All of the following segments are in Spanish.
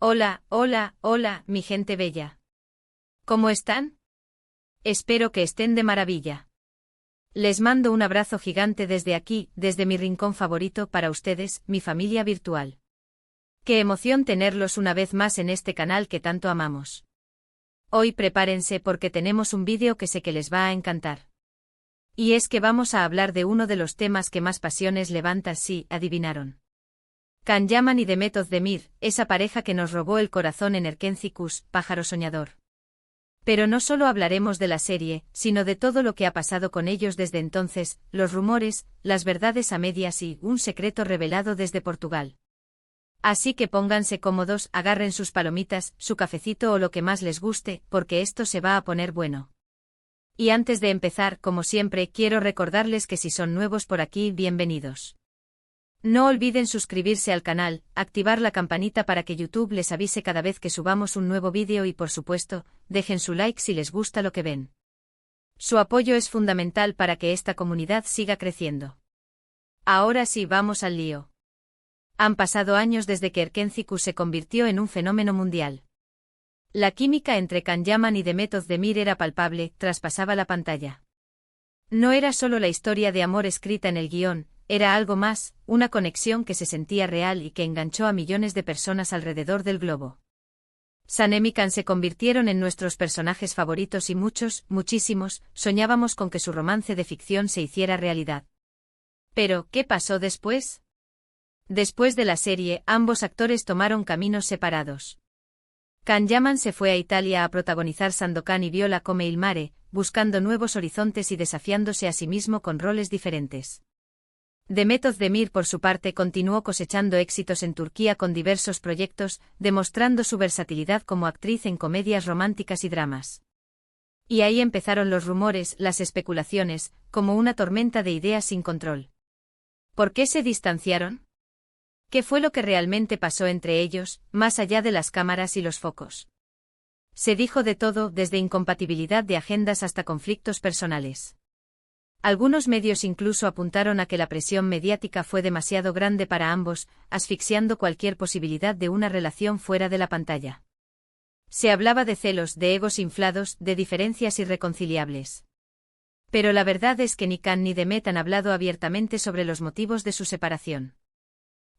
Hola, hola, hola, mi gente bella. ¿Cómo están? Espero que estén de maravilla. Les mando un abrazo gigante desde aquí, desde mi rincón favorito para ustedes, mi familia virtual. Qué emoción tenerlos una vez más en este canal que tanto amamos. Hoy prepárense porque tenemos un vídeo que sé que les va a encantar. Y es que vamos a hablar de uno de los temas que más pasiones levanta, sí, adivinaron. Can Yaman y Demet Özdemir, esa pareja que nos robó el corazón en Erkenci-Kuş, pájaro soñador. Pero no solo hablaremos de la serie, sino de todo lo que ha pasado con ellos desde entonces, los rumores, las verdades a medias y un secreto revelado desde Portugal. Así que pónganse cómodos, agarren sus palomitas, su cafecito o lo que más les guste, porque esto se va a poner bueno. Y antes de empezar, como siempre, quiero recordarles que si son nuevos por aquí, bienvenidos. No olviden suscribirse al canal, activar la campanita para que YouTube les avise cada vez que subamos un nuevo vídeo y por supuesto, dejen su like si les gusta lo que ven. Su apoyo es fundamental para que esta comunidad siga creciendo. Ahora sí, vamos al lío. Han pasado años desde que Erkenci-Kuş se convirtió en un fenómeno mundial. La química entre Can Yaman y Demet Özdemir era palpable, traspasaba la pantalla. No era solo la historia de amor escrita en el guión, era algo más, una conexión que se sentía real y que enganchó a millones de personas alrededor del globo. Sanem y Can se convirtieron en nuestros personajes favoritos y muchísimos, soñábamos con que su romance de ficción se hiciera realidad. Pero, ¿qué pasó después? Después de la serie, ambos actores tomaron caminos separados. Can Yaman se fue a Italia a protagonizar Sandokan y Viola come il mare, buscando nuevos horizontes y desafiándose a sí mismo con roles diferentes. Demet Özdemir por su parte continuó cosechando éxitos en Turquía con diversos proyectos, demostrando su versatilidad como actriz en comedias románticas y dramas. Y ahí empezaron los rumores, las especulaciones, como una tormenta de ideas sin control. ¿Por qué se distanciaron? ¿Qué fue lo que realmente pasó entre ellos, más allá de las cámaras y los focos? Se dijo de todo, desde incompatibilidad de agendas hasta conflictos personales. Algunos medios incluso apuntaron a que la presión mediática fue demasiado grande para ambos, asfixiando cualquier posibilidad de una relación fuera de la pantalla. Se hablaba de celos, de egos inflados, de diferencias irreconciliables. Pero la verdad es que ni Can ni Demet han hablado abiertamente sobre los motivos de su separación.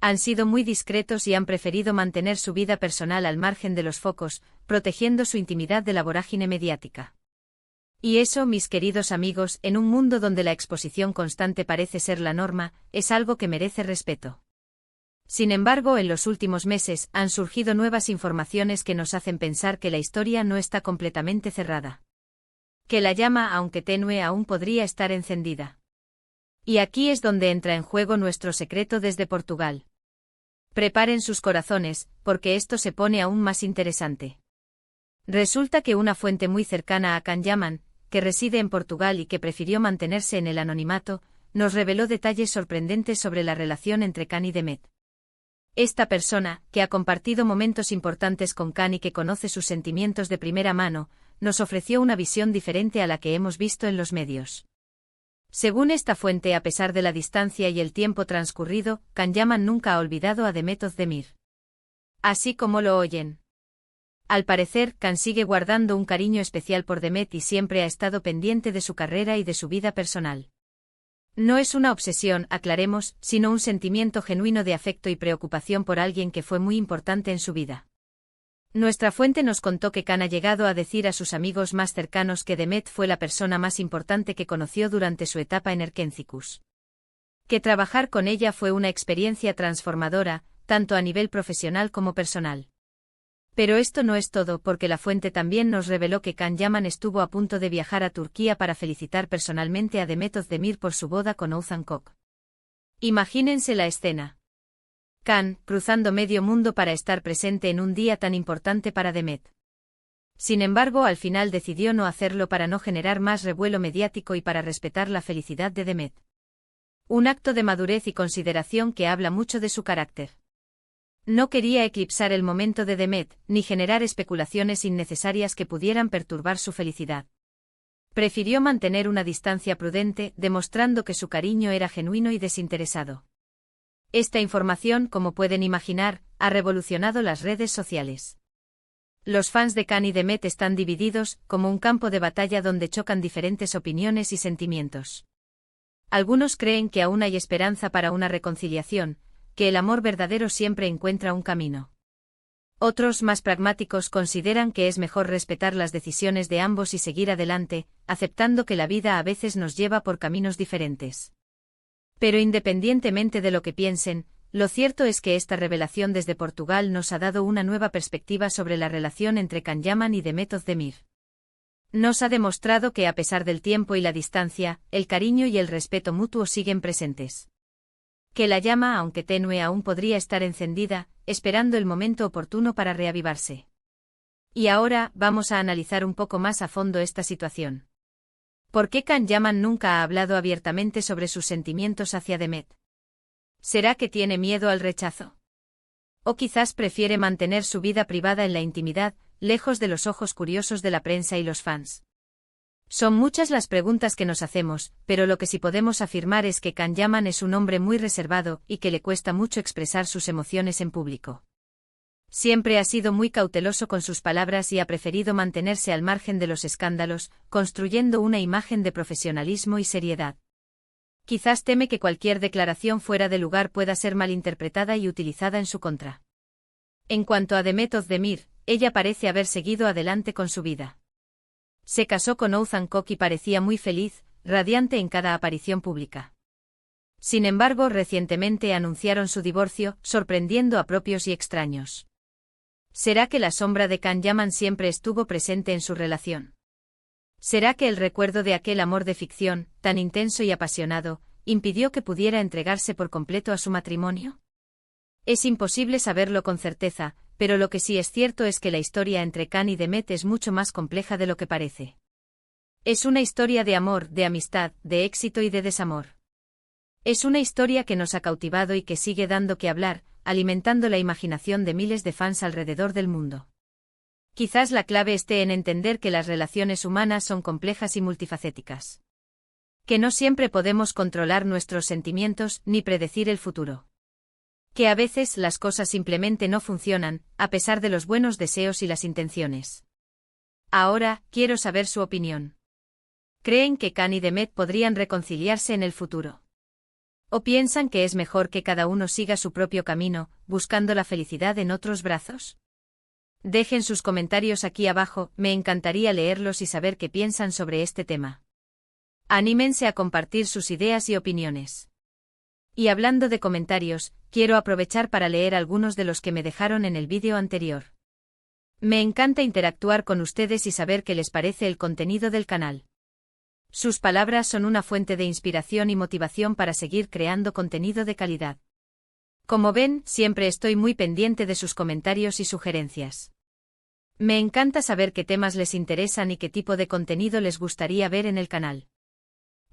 Han sido muy discretos y han preferido mantener su vida personal al margen de los focos, protegiendo su intimidad de la vorágine mediática. Y eso, mis queridos amigos, en un mundo donde la exposición constante parece ser la norma, es algo que merece respeto. Sin embargo, en los últimos meses, han surgido nuevas informaciones que nos hacen pensar que la historia no está completamente cerrada. Que la llama, aunque tenue, aún podría estar encendida. Y aquí es donde entra en juego nuestro secreto desde Portugal. Preparen sus corazones, porque esto se pone aún más interesante. Resulta que una fuente muy cercana a Can Yaman, que reside en Portugal y que prefirió mantenerse en el anonimato, nos reveló detalles sorprendentes sobre la relación entre Can y Demet. Esta persona, que ha compartido momentos importantes con Can y que conoce sus sentimientos de primera mano, nos ofreció una visión diferente a la que hemos visto en los medios. Según esta fuente, a pesar de la distancia y el tiempo transcurrido, Can Yaman nunca ha olvidado a Demet Özdemir. Así como lo oyen. Al parecer, Can sigue guardando un cariño especial por Demet y siempre ha estado pendiente de su carrera y de su vida personal. No es una obsesión, aclaremos, sino un sentimiento genuino de afecto y preocupación por alguien que fue muy importante en su vida. Nuestra fuente nos contó que Can ha llegado a decir a sus amigos más cercanos que Demet fue la persona más importante que conoció durante su etapa en Erkenci-Kuş. Que trabajar con ella fue una experiencia transformadora, tanto a nivel profesional como personal. Pero esto no es todo, porque la fuente también nos reveló que Can Yaman estuvo a punto de viajar a Turquía para felicitar personalmente a Demet Özdemir por su boda con Oğuzhan Koç. Imagínense la escena. Can, cruzando medio mundo para estar presente en un día tan importante para Demet. Sin embargo, al final decidió no hacerlo para no generar más revuelo mediático y para respetar la felicidad de Demet. Un acto de madurez y consideración que habla mucho de su carácter. No quería eclipsar el momento de Demet, ni generar especulaciones innecesarias que pudieran perturbar su felicidad. Prefirió mantener una distancia prudente, demostrando que su cariño era genuino y desinteresado. Esta información, como pueden imaginar, ha revolucionado las redes sociales. Los fans de Khan y Demet están divididos, como un campo de batalla donde chocan diferentes opiniones y sentimientos. Algunos creen que aún hay esperanza para una reconciliación, que el amor verdadero siempre encuentra un camino. Otros, más pragmáticos, consideran que es mejor respetar las decisiones de ambos y seguir adelante, aceptando que la vida a veces nos lleva por caminos diferentes. Pero independientemente de lo que piensen, lo cierto es que esta revelación desde Portugal nos ha dado una nueva perspectiva sobre la relación entre Can Yaman y Demet Özdemir. Nos ha demostrado que a pesar del tiempo y la distancia, el cariño y el respeto mutuo siguen presentes. Que la llama, aunque tenue, aún podría estar encendida, esperando el momento oportuno para reavivarse. Y ahora, vamos a analizar un poco más a fondo esta situación. ¿Por qué Can Yaman nunca ha hablado abiertamente sobre sus sentimientos hacia Demet? ¿Será que tiene miedo al rechazo? ¿O quizás prefiere mantener su vida privada en la intimidad, lejos de los ojos curiosos de la prensa y los fans? Son muchas las preguntas que nos hacemos, pero lo que sí podemos afirmar es que Can Yaman es un hombre muy reservado y que le cuesta mucho expresar sus emociones en público. Siempre ha sido muy cauteloso con sus palabras y ha preferido mantenerse al margen de los escándalos, construyendo una imagen de profesionalismo y seriedad. Quizás teme que cualquier declaración fuera de lugar pueda ser malinterpretada y utilizada en su contra. En cuanto a Demet Özdemir, ella parece haber seguido adelante con su vida. Se casó con Oğuzhan Koç y parecía muy feliz, radiante en cada aparición pública. Sin embargo, recientemente anunciaron su divorcio, sorprendiendo a propios y extraños. ¿Será que la sombra de Can Yaman siempre estuvo presente en su relación? ¿Será que el recuerdo de aquel amor de ficción, tan intenso y apasionado, impidió que pudiera entregarse por completo a su matrimonio? Es imposible saberlo con certeza, pero lo que sí es cierto es que la historia entre Can y Demet es mucho más compleja de lo que parece. Es una historia de amor, de amistad, de éxito y de desamor. Es una historia que nos ha cautivado y que sigue dando que hablar, alimentando la imaginación de miles de fans alrededor del mundo. Quizás la clave esté en entender que las relaciones humanas son complejas y multifacéticas. Que no siempre podemos controlar nuestros sentimientos ni predecir el futuro. Que a veces las cosas simplemente no funcionan, a pesar de los buenos deseos y las intenciones. Ahora, quiero saber su opinión. ¿Creen que Can y Demet podrían reconciliarse en el futuro? ¿O piensan que es mejor que cada uno siga su propio camino, buscando la felicidad en otros brazos? Dejen sus comentarios aquí abajo, me encantaría leerlos y saber qué piensan sobre este tema. Anímense a compartir sus ideas y opiniones. Y hablando de comentarios, quiero aprovechar para leer algunos de los que me dejaron en el vídeo anterior. Me encanta interactuar con ustedes y saber qué les parece el contenido del canal. Sus palabras son una fuente de inspiración y motivación para seguir creando contenido de calidad. Como ven, siempre estoy muy pendiente de sus comentarios y sugerencias. Me encanta saber qué temas les interesan y qué tipo de contenido les gustaría ver en el canal.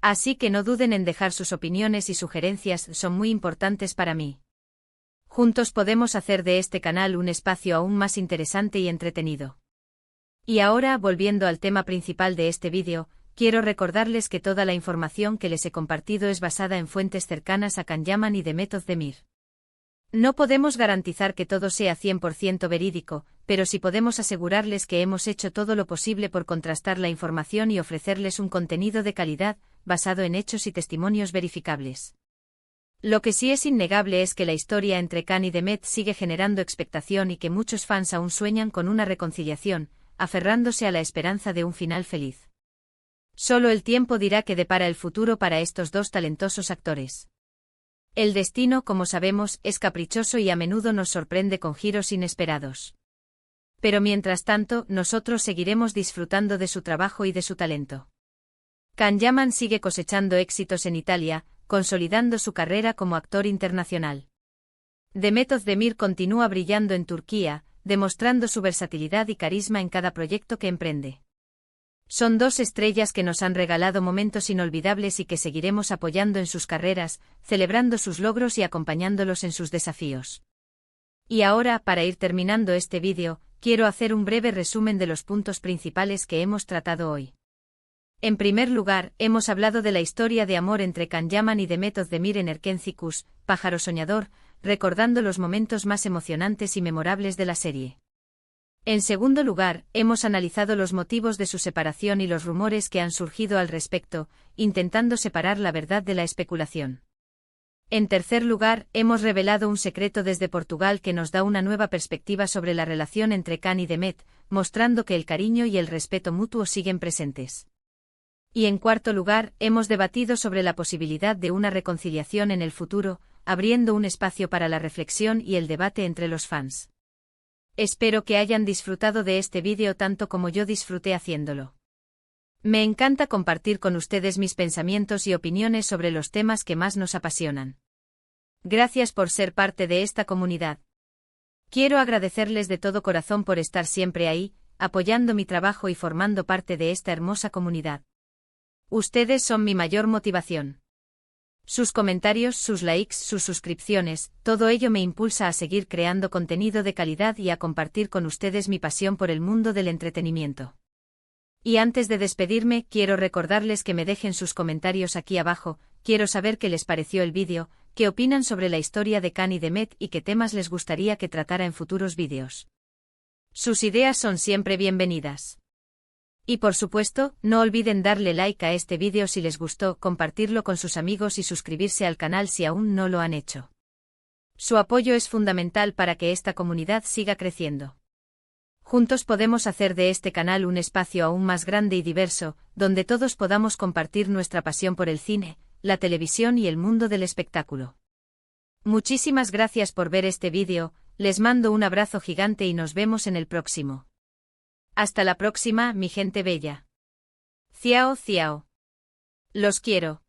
Así que no duden en dejar sus opiniones y sugerencias, son muy importantes para mí. Juntos podemos hacer de este canal un espacio aún más interesante y entretenido. Y ahora, volviendo al tema principal de este vídeo, quiero recordarles que toda la información que les he compartido es basada en fuentes cercanas a Can Yaman y Demet Özdemir. No podemos garantizar que todo sea 100% verídico, pero sí podemos asegurarles que hemos hecho todo lo posible por contrastar la información y ofrecerles un contenido de calidad, basado en hechos y testimonios verificables. Lo que sí es innegable es que la historia entre Can y Demet sigue generando expectación y que muchos fans aún sueñan con una reconciliación, aferrándose a la esperanza de un final feliz. Solo el tiempo dirá qué depara el futuro para estos dos talentosos actores. El destino, como sabemos, es caprichoso y a menudo nos sorprende con giros inesperados. Pero mientras tanto, nosotros seguiremos disfrutando de su trabajo y de su talento. Can Yaman sigue cosechando éxitos en Italia, consolidando su carrera como actor internacional. Demet Özdemir continúa brillando en Turquía, demostrando su versatilidad y carisma en cada proyecto que emprende. Son dos estrellas que nos han regalado momentos inolvidables y que seguiremos apoyando en sus carreras, celebrando sus logros y acompañándolos en sus desafíos. Y ahora, para ir terminando este vídeo, quiero hacer un breve resumen de los puntos principales que hemos tratado hoy. En primer lugar, hemos hablado de la historia de amor entre Can Yaman y Demet Özdemir en Erkenci Kuş, Pájaro Soñador, recordando los momentos más emocionantes y memorables de la serie. En segundo lugar, hemos analizado los motivos de su separación y los rumores que han surgido al respecto, intentando separar la verdad de la especulación. En tercer lugar, hemos revelado un secreto desde Portugal que nos da una nueva perspectiva sobre la relación entre Khan y Demet, mostrando que el cariño y el respeto mutuo siguen presentes. Y en cuarto lugar, hemos debatido sobre la posibilidad de una reconciliación en el futuro, abriendo un espacio para la reflexión y el debate entre los fans. Espero que hayan disfrutado de este vídeo tanto como yo disfruté haciéndolo. Me encanta compartir con ustedes mis pensamientos y opiniones sobre los temas que más nos apasionan. Gracias por ser parte de esta comunidad. Quiero agradecerles de todo corazón por estar siempre ahí, apoyando mi trabajo y formando parte de esta hermosa comunidad. Ustedes son mi mayor motivación. Sus comentarios, sus likes, sus suscripciones, todo ello me impulsa a seguir creando contenido de calidad y a compartir con ustedes mi pasión por el mundo del entretenimiento. Y antes de despedirme, quiero recordarles que me dejen sus comentarios aquí abajo, quiero saber qué les pareció el vídeo, qué opinan sobre la historia de Khan y Demet y qué temas les gustaría que tratara en futuros vídeos. Sus ideas son siempre bienvenidas. Y por supuesto, no olviden darle like a este vídeo si les gustó, compartirlo con sus amigos y suscribirse al canal si aún no lo han hecho. Su apoyo es fundamental para que esta comunidad siga creciendo. Juntos podemos hacer de este canal un espacio aún más grande y diverso, donde todos podamos compartir nuestra pasión por el cine, la televisión y el mundo del espectáculo. Muchísimas gracias por ver este vídeo, les mando un abrazo gigante y nos vemos en el próximo. Hasta la próxima, mi gente bella. Ciao, ciao. Los quiero.